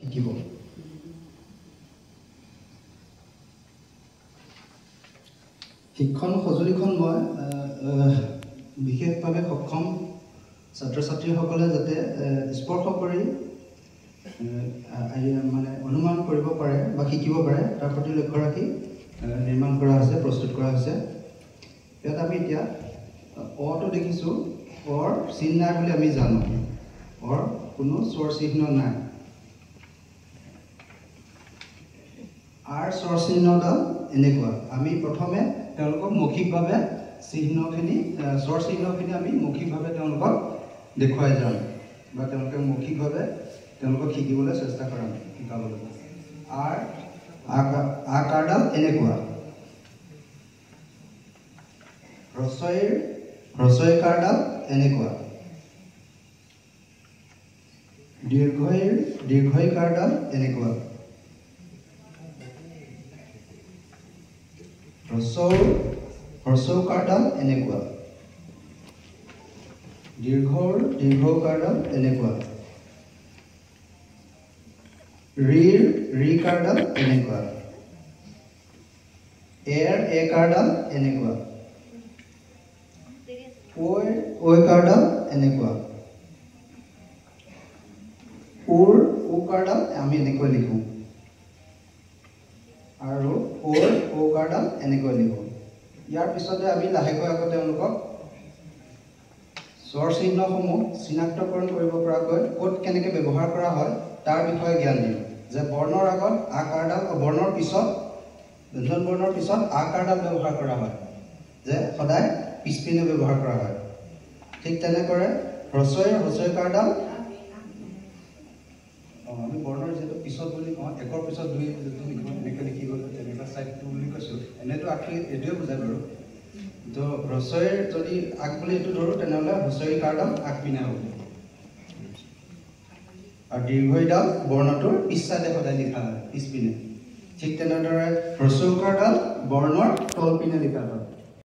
শিকিব শিক্ষণ সঁজুলিখন মই বিশেষভাৱে সক্ষম ছাত্ৰ ছাত্ৰীসকলে যাতে স্পৰ্শ কৰি মানে অনুমান কৰিব পাৰে বা শিকিব পাৰে তাৰ প্ৰতি লক্ষ্য ৰাখি নিৰ্মাণ কৰা হৈছে প্ৰস্তুত কৰা হৈছে ইয়াত আমি এতিয়া অটো দেখিছোঁ অৰ চিন নাই বুলি আমি জানো অৰ কোনো স্বৰ চিহ্ন নাই आर स्वर चिन्हडाल এনেকুৱা আমি প্ৰথমে তেওঁলোকক মৌখিকভাৱে চিহ্নখিনি স্বৰ চিহ্নখিনি আমি মৌখিকভাৱে তেওঁলোকক দেখুৱাই যাম বা তেওঁলোকে মৌখিকভাৱে তেওঁলোকক শিকিবলৈ চেষ্টা কৰাম শিকাবলৈ আৰ আকাৰডাল এনেকুৱা ৰসয়কাৰডাল এনেকুৱা দীৰ্ঘয়কাৰডাল এনেকুৱা হ্ৰস্বকাৰডাল এনেকুৱা দীৰ্ঘকাৰডাল এনেকুৱা ৰিকাৰডাল এনেকুৱা একাৰডাল এনেকুৱা ঐকাৰডাল এনেকুৱা উকাৰডাল আমি এনেকৈ লিখোঁ আৰু ওকাৰডাল এনেকৈ লিখোঁ ইয়াৰ পিছতে আমি লাহেকৈ আকৌ তেওঁলোকক স্বৰ চিহ্নসমূহ চিনাক্তকৰণ কৰিব পৰাকৈ ক'ত কেনেকৈ ব্যৱহাৰ কৰা হয় তাৰ বিষয়ে জ্ঞান দিম যে বৰ্ণৰ আগত আকাৰডাল বৰ্ণৰ পিছত ব্যঞ্জন বৰ্ণৰ পিছত আকাৰডাল ব্যৱহাৰ কৰা হয় যে সদায় পিছপিনে ব্যৱহাৰ কৰা হয় ঠিক তেনেকৈ হ্ৰস্বকাৰডাল আমি বৰ্ণৰ যিহেতু পিছত বুলি কওঁ একৰ পিছত দুই এনেকৈ লিখি গ'লে তেনেকুৱা চাইড টু বুলি কৈছোঁ এনেইতো আখৰি এইটোৱে বুজায় বাৰু তো হ্ৰস্বইৰ যদি আগ বুলি এইটো ধৰোঁ তেনেহ'লে হ্ৰস্বকাৰডাল আগপিনে হ'ব আৰু দীৰ্ঘইডাল বৰ্ণটোৰ পিছ চাইডে সদায় লিখা হয় পিছপিনে ঠিক তেনেদৰে হ্ৰস্বকাৰডাল বৰ্ণৰ তলপিনে লিখা হয়